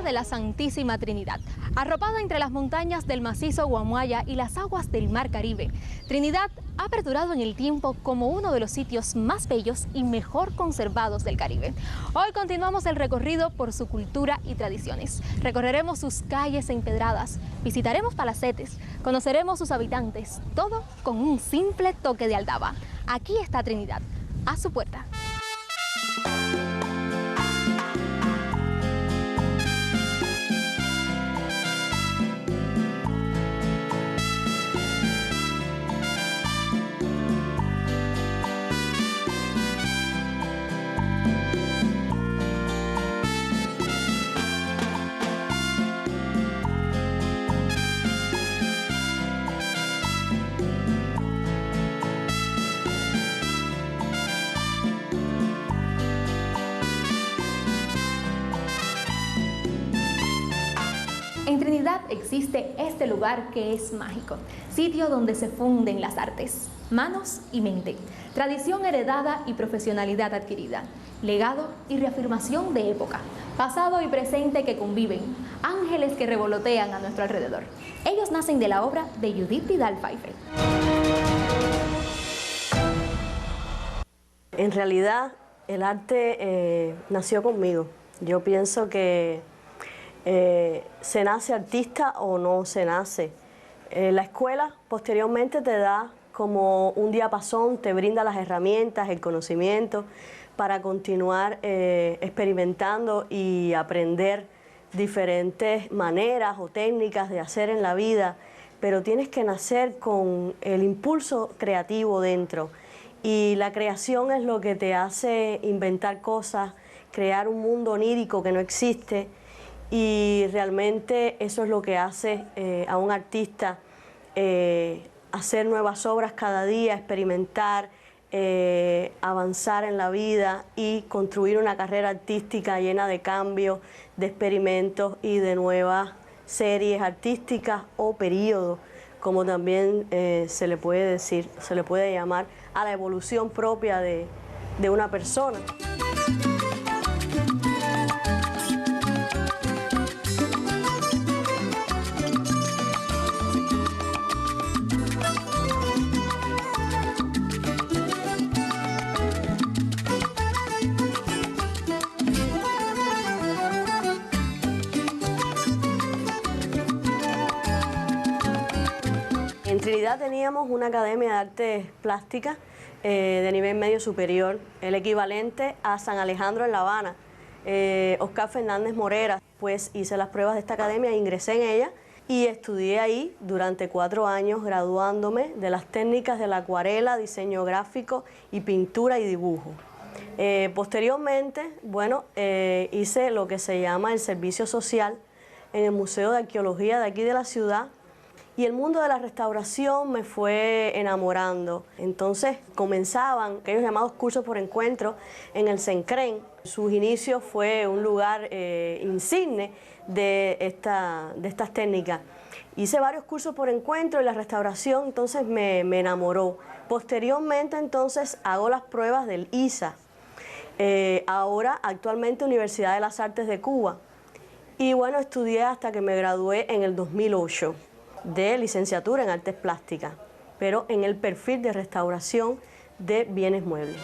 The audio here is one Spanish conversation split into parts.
de la Santísima Trinidad. Arropada entre las montañas del macizo Guamuaya y las aguas del Mar Caribe, Trinidad ha perdurado en el tiempo como uno de los sitios más bellos y mejor conservados del Caribe. Hoy continuamos el recorrido por su cultura y tradiciones. Recorreremos sus calles empedradas, visitaremos palacetes, conoceremos sus habitantes, todo con un simple toque de aldaba. Aquí está Trinidad, a su puerta. En Trinidad existe este lugar que es mágico, sitio donde se funden las artes, manos y mente, tradición heredada y profesionalidad adquirida, legado y reafirmación de época, pasado y presente que conviven, ángeles que revolotean a nuestro alrededor. Ellos nacen de la obra de Judith Vidal Pfeiffer. En realidad, el arte nació conmigo. Yo pienso que se nace artista o no se nace. La escuela posteriormente te da como un diapasón, te brinda las herramientas, el conocimiento para continuar experimentando y aprender diferentes maneras o técnicas de hacer en la vida, pero tienes que nacer con el impulso creativo dentro y la creación es lo que te hace inventar cosas, crear un mundo onírico que no existe. Y realmente eso es lo que hace a un artista hacer nuevas obras cada día, experimentar, avanzar en la vida y construir una carrera artística llena de cambios, de experimentos y de nuevas series artísticas o periodos, como también se le puede decir, se le puede llamar a la evolución propia de una persona. En Trinidad teníamos una academia de artes plásticas de nivel medio superior, el equivalente a San Alejandro en La Habana, Oscar Fernández Morera. Pues hice las pruebas de esta academia, ingresé en ella y estudié ahí durante 4 años graduándome de las técnicas de la acuarela, diseño gráfico y pintura y dibujo. Posteriormente, bueno, hice lo que se llama el servicio social en el Museo de Arqueología de aquí de la ciudad. Y el mundo de la restauración me fue enamorando. Entonces comenzaban aquellos llamados cursos por encuentro en el Cencren. Sus inicios fue un lugar insigne de estas técnicas. Hice varios cursos por encuentro y la restauración entonces me enamoró. Posteriormente entonces hago las pruebas del ISA. Ahora actualmente Universidad de las Artes de Cuba. Y bueno, estudié hasta que me gradué en el 2008. De licenciatura en artes plásticas, pero en el perfil de restauración de bienes muebles.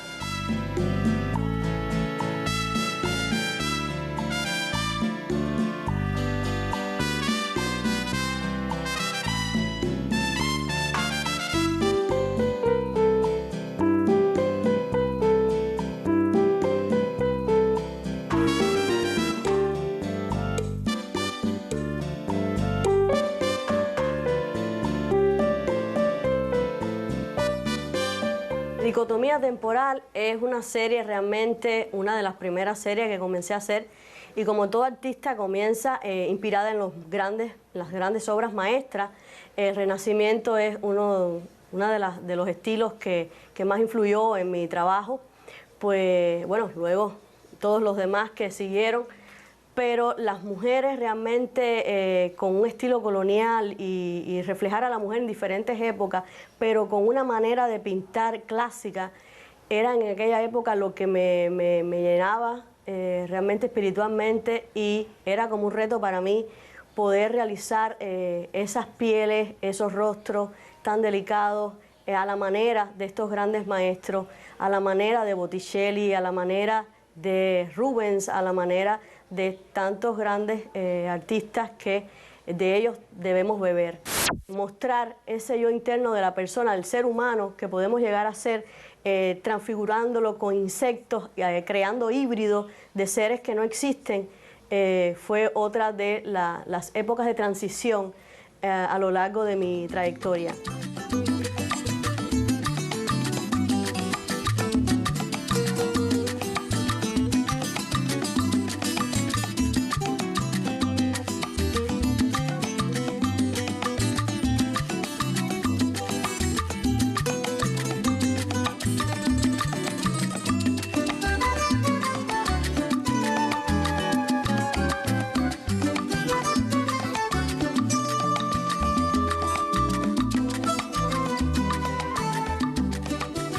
Dicotomía temporal es una serie realmente, una de las primeras series que comencé a hacer y como todo artista comienza inspirada en las grandes obras maestras. El Renacimiento es uno de los estilos que más influyó en mi trabajo, pues bueno, luego todos los demás que siguieron, pero las mujeres realmente con un estilo colonial y reflejar a la mujer en diferentes épocas, pero con una manera de pintar clásica, era en aquella época lo que me llenaba realmente espiritualmente, y era como un reto para mí poder realizar esas pieles, esos rostros tan delicados, a la manera de estos grandes maestros, a la manera de Botticelli, a la manera de Rubens, a la manera de tantos grandes artistas que de ellos debemos beber. Mostrar ese yo interno de la persona, del ser humano, que podemos llegar a ser, transfigurándolo con insectos, creando híbridos de seres que no existen, fue otra de las épocas de transición a lo largo de mi trayectoria.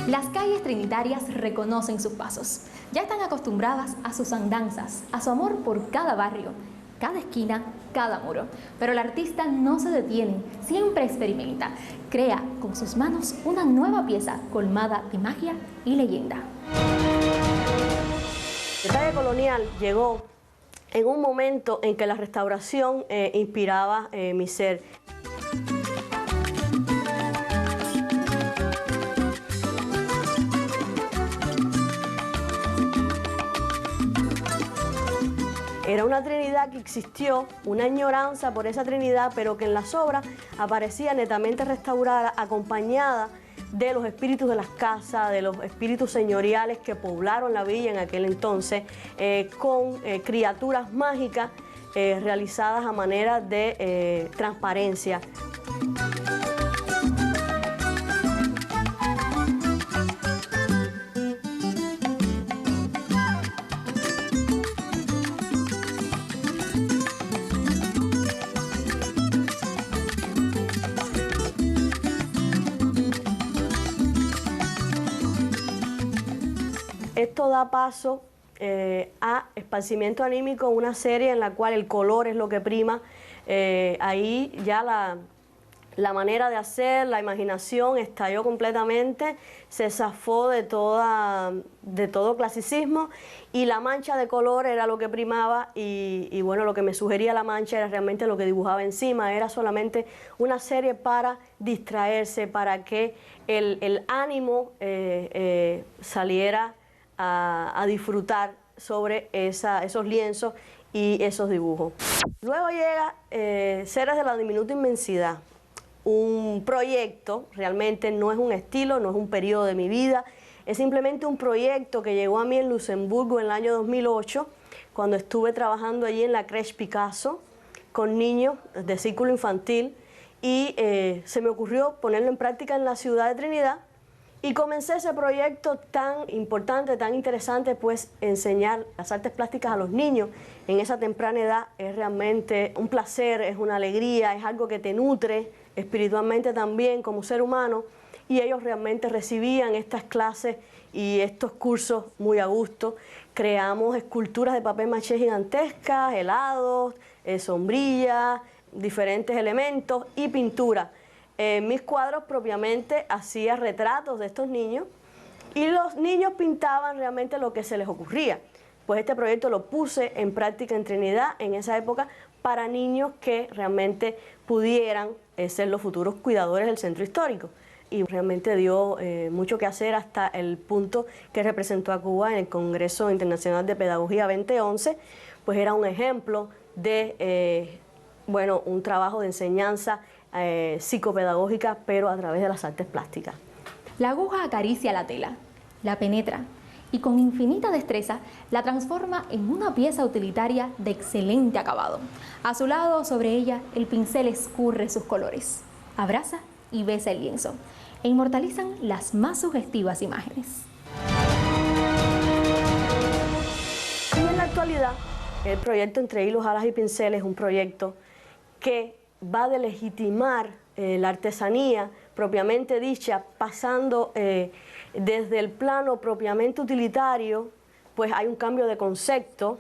Las calles trinitarias reconocen sus pasos. Ya están acostumbradas a sus andanzas, a su amor por cada barrio, cada esquina, cada muro. Pero el artista no se detiene, siempre experimenta. Crea con sus manos una nueva pieza colmada de magia y leyenda. El detalle colonial llegó en un momento en que la restauración inspiraba mi ser. Era una Trinidad que existió, una añoranza por esa Trinidad, pero que en las obras aparecía netamente restaurada, acompañada de los espíritus de las casas, de los espíritus señoriales que poblaron la villa en aquel entonces, con criaturas mágicas realizadas a manera de transparencia. Esto da paso a Esparcimiento Anímico, una serie en la cual el color es lo que prima. Ahí ya la manera de hacer, la imaginación estalló completamente, se zafó de todo clasicismo, y la mancha de color era lo que primaba, y bueno, lo que me sugería la mancha era realmente lo que dibujaba encima. Era solamente una serie para distraerse, para que el ánimo saliera a disfrutar sobre esos lienzos y esos dibujos. Luego llega Seres de la Diminuta Inmensidad, un proyecto, realmente no es un estilo, no es un periodo de mi vida, es simplemente un proyecto que llegó a mí en Luxemburgo en el año 2008, cuando estuve trabajando allí en la Crèche Picasso con niños de círculo infantil, y se me ocurrió ponerlo en práctica en la ciudad de Trinidad. Y comencé ese proyecto tan importante, tan interesante, pues enseñar las artes plásticas a los niños en esa temprana edad es realmente un placer, es una alegría, es algo que te nutre espiritualmente también como ser humano, y ellos realmente recibían estas clases y estos cursos muy a gusto. Creamos esculturas de papel maché gigantescas, helados, sombrillas, diferentes elementos y pintura. Mis cuadros propiamente hacía retratos de estos niños, y los niños pintaban realmente lo que se les ocurría. Pues este proyecto lo puse en práctica en Trinidad en esa época para niños que realmente pudieran ser los futuros cuidadores del centro histórico. Y realmente dio mucho que hacer hasta el punto que representó a Cuba en el Congreso Internacional de Pedagogía 2011, pues era un ejemplo de bueno, un trabajo de enseñanza psicopedagógica, pero a través de las artes plásticas. La aguja acaricia la tela, la penetra y con infinita destreza la transforma en una pieza utilitaria de excelente acabado. A su lado, sobre ella, el pincel escurre sus colores, abraza y besa el lienzo e inmortalizan las más sugestivas imágenes. Y en la actualidad, el proyecto Entre Hilos, Alas y Pinceles es un proyecto que va a legitimar la artesanía propiamente dicha, pasando desde el plano propiamente utilitario pues hay un cambio de concepto.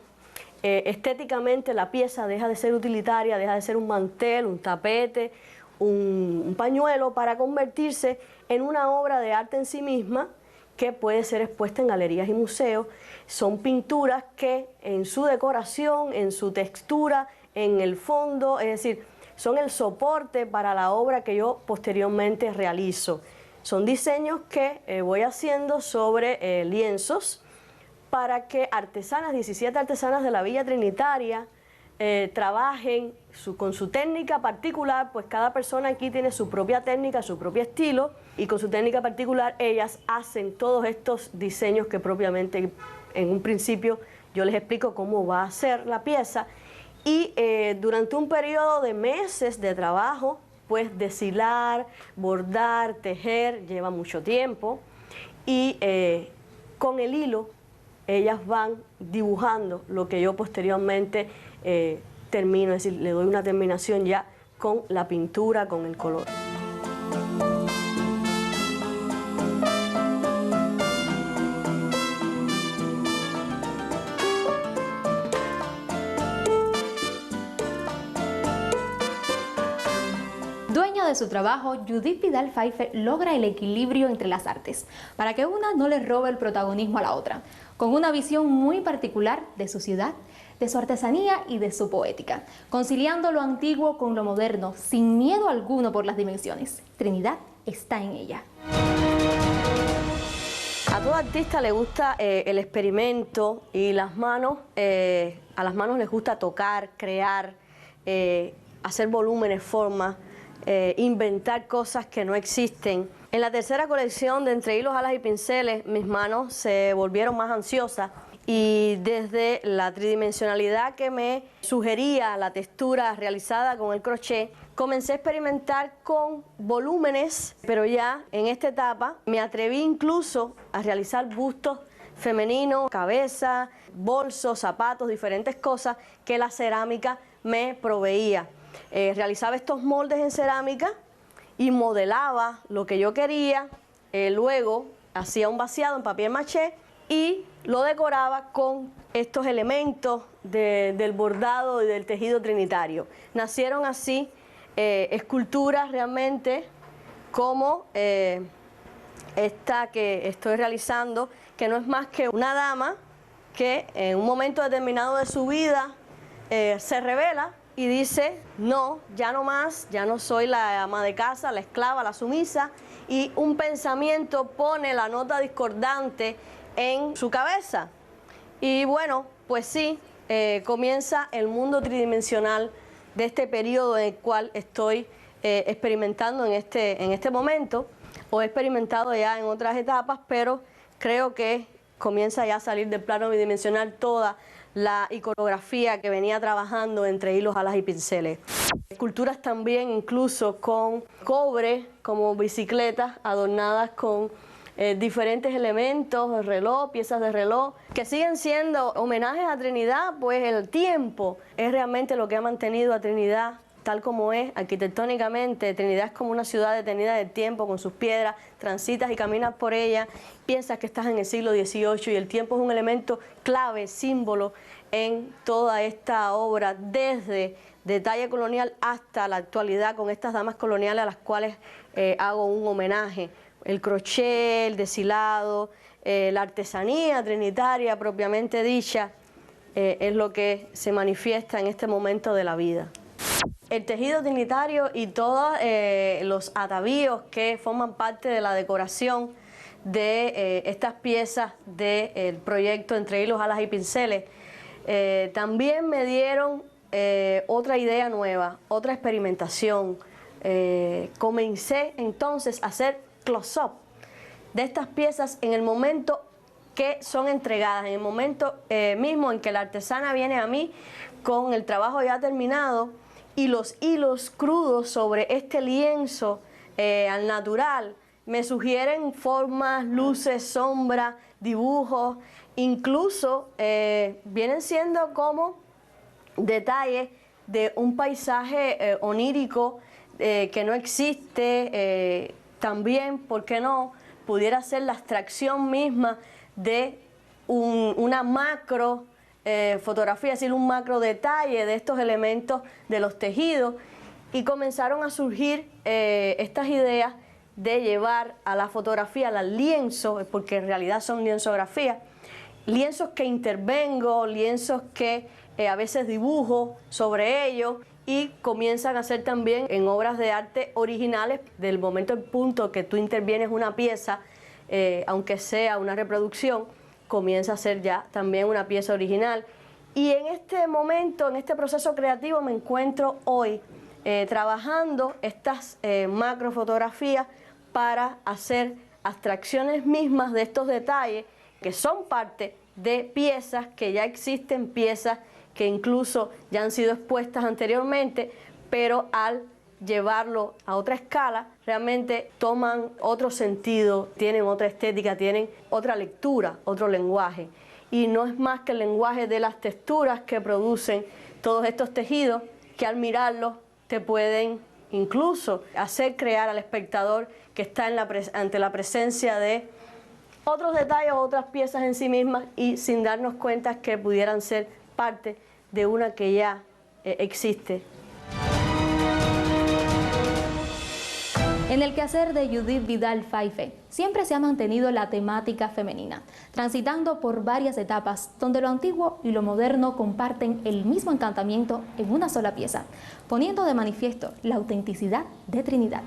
Estéticamente la pieza deja de ser utilitaria, deja de ser un mantel, un tapete, un pañuelo, para convertirse en una obra de arte en sí misma que puede ser expuesta en galerías y museos. Son pinturas que en su decoración, en su textura, en el fondo, es decir, son el soporte para la obra que yo posteriormente realizo. Son diseños que voy haciendo sobre lienzos para que artesanas, 17 artesanas de la Villa Trinitaria, trabajen con su técnica particular, pues cada persona aquí tiene su propia técnica, su propio estilo, y con su técnica particular ellas hacen todos estos diseños que propiamente en un principio yo les explico cómo va a ser la pieza, y durante un periodo de meses de trabajo, pues deshilar, bordar, tejer, lleva mucho tiempo, y con el hilo ellas van dibujando lo que yo posteriormente termino, es decir, le doy una terminación ya con la pintura, con el color. Dueña de su trabajo, Judith Vidal Pfeiffer logra el equilibrio entre las artes, para que una no le robe el protagonismo a la otra, con una visión muy particular de su ciudad, de su artesanía y de su poética, conciliando lo antiguo con lo moderno, sin miedo alguno por las dimensiones. Trinidad está en ella. A todo artista le gusta el experimento, y a las manos les gusta tocar, crear, hacer volúmenes, formas, inventar cosas que no existen. En la tercera colección de Entre hilos, alas y pinceles, mis manos se volvieron más ansiosas, y desde la tridimensionalidad que me sugería la textura realizada con el crochet, comencé a experimentar con volúmenes, pero ya en esta etapa me atreví incluso a realizar bustos femeninos, cabeza, bolsos, zapatos, diferentes cosas que la cerámica me proveía. Realizaba estos moldes en cerámica y modelaba lo que yo quería, luego hacía un vaciado en papier maché y lo decoraba con estos elementos del bordado y del tejido trinitario. Nacieron así esculturas realmente como esta que estoy realizando, que no es más que una dama que en un momento determinado de su vida se revela y dice: no, ya no más, ya no soy la ama de casa, la esclava, la sumisa, y un pensamiento pone la nota discordante en su cabeza. Y bueno, pues sí, comienza el mundo tridimensional de este periodo en el cual estoy experimentando en este momento, o he experimentado ya en otras etapas, pero creo que comienza ya a salir del plano bidimensional toda la iconografía que venía trabajando entre hilos, alas y pinceles. Esculturas también incluso con cobre, como bicicletas adornadas con diferentes elementos, reloj, piezas de reloj, que siguen siendo homenajes a Trinidad, pues el tiempo es realmente lo que ha mantenido a Trinidad tal como es arquitectónicamente. Trinidad es como una ciudad detenida del tiempo, con sus piedras, transitas y caminas por ella, piensas que estás en el siglo XVIII, y el tiempo es un elemento clave, símbolo en toda esta obra, desde detalle colonial hasta la actualidad, con estas damas coloniales a las cuales hago un homenaje. El crochet, el deshilado, la artesanía trinitaria propiamente dicha, es lo que se manifiesta en este momento de la vida. El tejido trinitario y todos los atavíos que forman parte de la decoración de estas piezas del proyecto Entre hilos, alas y pinceles, también me dieron otra idea nueva, otra experimentación. Comencé entonces a hacer close-up de estas piezas en el momento que son entregadas, en el momento mismo en que la artesana viene a mí con el trabajo ya terminado y los hilos crudos sobre este lienzo al natural. Me sugieren formas, luces, sombras, dibujos, incluso vienen siendo como detalles de un paisaje onírico que no existe. También, ¿por qué no?, pudiera ser la abstracción misma de una macro fotografía, es decir, un macro detalle de estos elementos de los tejidos, y comenzaron a surgir estas ideas de llevar a la fotografía, al lienzo, porque en realidad son lienzografías, lienzos que intervengo, lienzos que a veces dibujo sobre ellos, y comienzan a ser también en obras de arte originales. Del momento en punto que tú intervienes una pieza, aunque sea una reproducción, comienza a ser ya también una pieza original. Y en este momento, en este proceso creativo, me encuentro hoy trabajando estas macrofotografías para hacer abstracciones mismas de estos detalles que son parte de piezas que ya existen, piezas que incluso ya han sido expuestas anteriormente, pero al llevarlo a otra escala, realmente toman otro sentido, tienen otra estética, tienen otra lectura, otro lenguaje. Y no es más que el lenguaje de las texturas que producen todos estos tejidos, que al mirarlos te pueden incluso hacer crear al espectador que está ante la presencia de otros detalles o otras piezas en sí mismas, y sin darnos cuenta que pudieran ser parte de una que ya existe. En el quehacer de Judith Vidal Faife siempre se ha mantenido la temática femenina, transitando por varias etapas donde lo antiguo y lo moderno comparten el mismo encantamiento en una sola pieza, poniendo de manifiesto la autenticidad de Trinidad.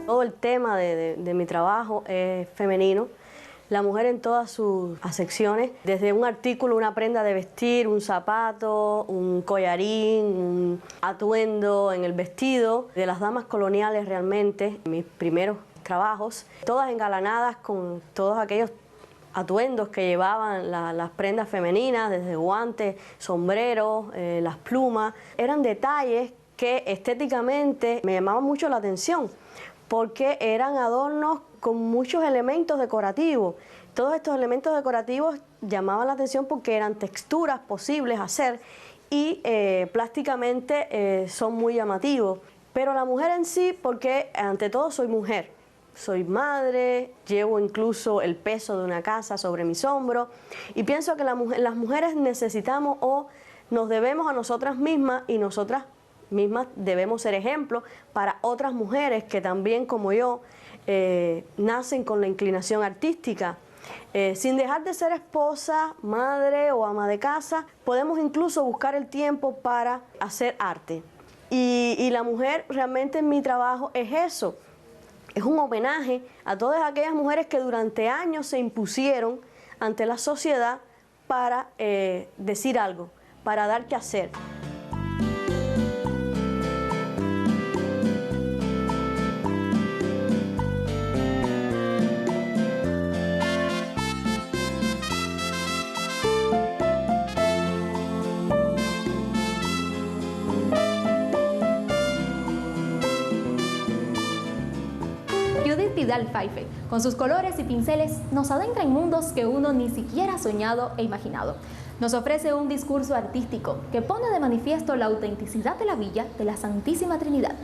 Todo el tema de mi trabajo es femenino. La mujer en todas sus acepciones, desde un artículo, una prenda de vestir, un zapato, un collarín, un atuendo en el vestido, de las damas coloniales realmente, mis primeros trabajos, todas engalanadas con todos aquellos atuendos que llevaban las prendas femeninas, desde guantes, sombreros, las plumas. Eran detalles que estéticamente me llamaban mucho la atención, porque eran adornos con muchos elementos decorativos. Todos estos elementos decorativos llamaban la atención porque eran texturas posibles hacer y plásticamente son muy llamativos. Pero la mujer en sí, porque ante todo soy mujer, soy madre, llevo incluso el peso de una casa sobre mis hombros, y pienso que las mujeres necesitamos o nos debemos a nosotras mismas, y nosotras mismas debemos ser ejemplos para otras mujeres que también, como yo, nacen con la inclinación artística. Sin dejar de ser esposa, madre o ama de casa, podemos incluso buscar el tiempo para hacer arte. Y la mujer realmente en mi trabajo es eso, es un homenaje a todas aquellas mujeres que durante años se impusieron ante la sociedad para decir algo, para dar qué hacer. Judith Vidal Faife, con sus colores y pinceles, nos adentra en mundos que uno ni siquiera ha soñado e imaginado. Nos ofrece un discurso artístico que pone de manifiesto la autenticidad de la villa de la Santísima Trinidad.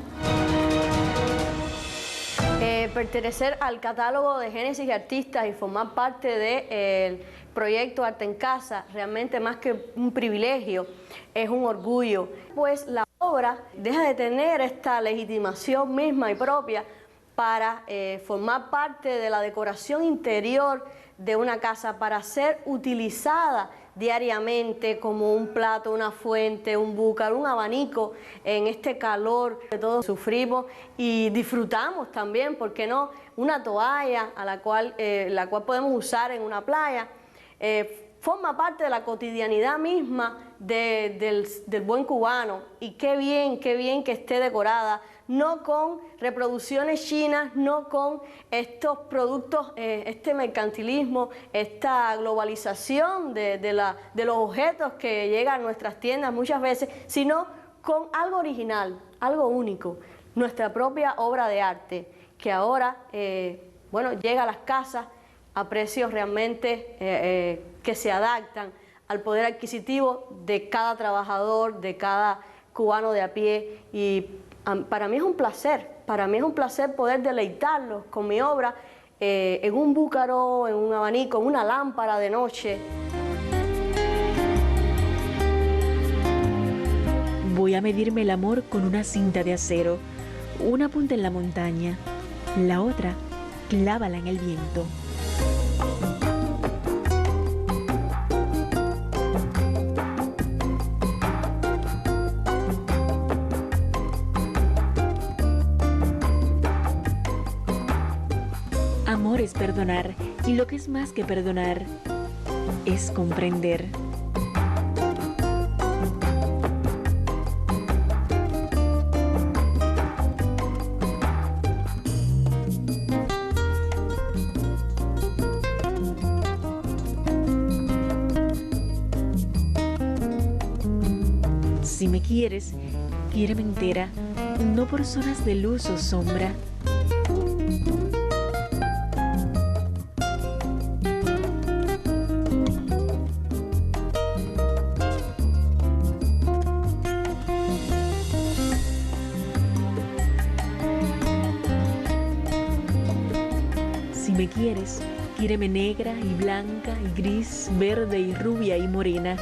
Pertenecer al catálogo de Génesis de Artistas y formar parte del proyecto Arte en Casa, realmente más que un privilegio, es un orgullo. Pues la obra deja de tener esta legitimación misma y propia para formar parte de la decoración interior de una casa, para ser utilizada diariamente como un plato, una fuente, un búcar, un abanico en este calor que todos sufrimos y disfrutamos también, ¿por qué no? Una toalla a la cual podemos usar en una playa. Forma parte de la cotidianidad misma del buen cubano, y qué bien que esté decorada, no con reproducciones chinas, no con estos productos, este mercantilismo, esta globalización de los objetos que llegan a nuestras tiendas muchas veces, sino con algo original, algo único, nuestra propia obra de arte, que ahora llega a las casas a precios realmente que se adaptan al poder adquisitivo de cada trabajador, de cada cubano de a pie. Y para mí es un placer poder deleitarlos con mi obra en un búcaro, en un abanico, en una lámpara de noche. Voy a medirme el amor con una cinta de acero, una punta en la montaña, la otra clávala en el viento. Amor es perdonar, y lo que es más que perdonar es comprender. Si me quieres, quiéreme entera, no por zonas de luz o sombra. Si me quieres, quiéreme negra y blanca y gris, verde y rubia y morena.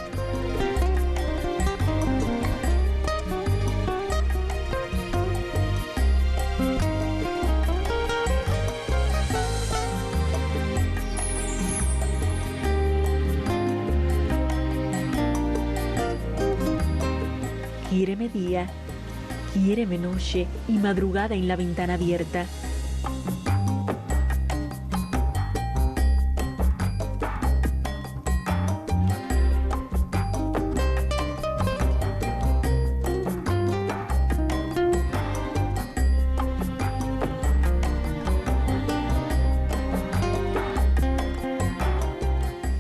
Quiéreme día, quiéreme noche y madrugada en la ventana abierta.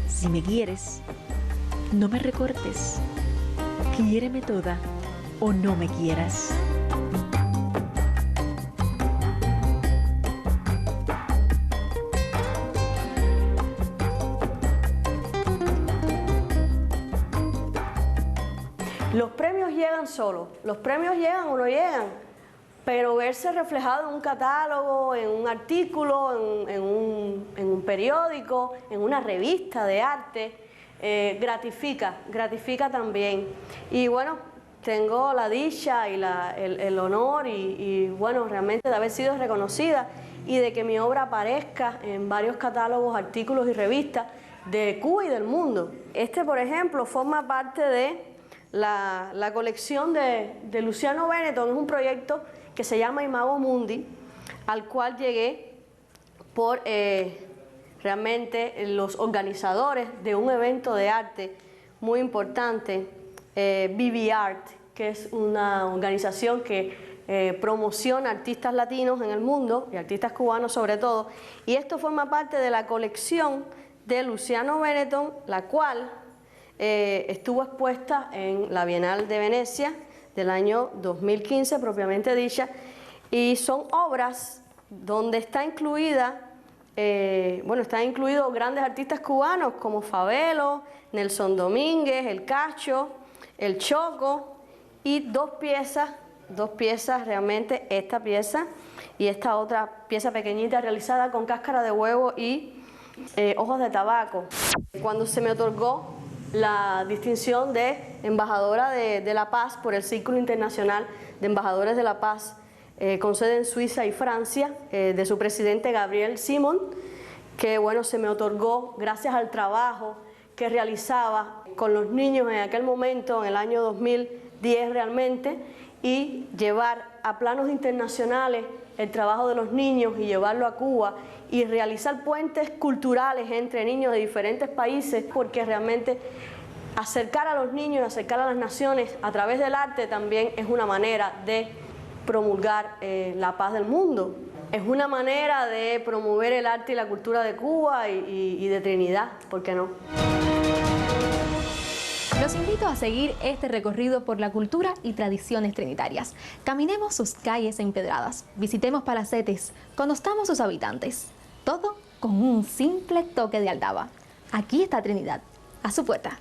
Si me quieres, no me recortes. Quiéreme toda o no me quieras. Los premios llegan solos, los premios llegan o no llegan, pero verse reflejado en un catálogo, en un artículo, en un periódico, en una revista de arte, gratifica también. Y bueno, tengo la dicha y el honor y bueno, realmente de haber sido reconocida y de que mi obra aparezca en varios catálogos, artículos y revistas de Cuba y del mundo. Este, por ejemplo, forma parte de la colección de Luciano Benetton. Es un proyecto que se llama Imago Mundi, al cual llegué por realmente los organizadores de un evento de arte muy importante, BB-Art, que es una organización que promociona artistas latinos en el mundo y artistas cubanos sobre todo, y esto forma parte de la colección de Luciano Benetton, la cual estuvo expuesta en la Bienal de Venecia del año 2015 propiamente dicha, y son obras donde está incluida están incluidos grandes artistas cubanos como Fabelo, Nelson Domínguez, El Cacho, El Choco, y dos piezas realmente, esta pieza y esta otra pieza pequeñita realizada con cáscara de huevo y hojas de tabaco. Cuando se me otorgó la distinción de embajadora de la paz por el Círculo Internacional de Embajadores de la Paz, con sede en Suiza y Francia, de su presidente Gabriel Simon, que bueno, se me otorgó gracias al trabajo que realizaba con los niños en aquel momento, en el año 2010 realmente, y llevar a planos internacionales el trabajo de los niños y llevarlo a Cuba y realizar puentes culturales entre niños de diferentes países, porque realmente acercar a los niños, acercar a las naciones a través del arte también es una manera de promulgar la paz del mundo. Es una manera de promover el arte y la cultura de Cuba y de Trinidad, ¿por qué no? Los invito a seguir este recorrido por la cultura y tradiciones trinitarias. Caminemos sus calles empedradas, visitemos palacetes, conozcamos sus habitantes. Todo con un simple toque de aldaba. Aquí está Trinidad, a su puerta.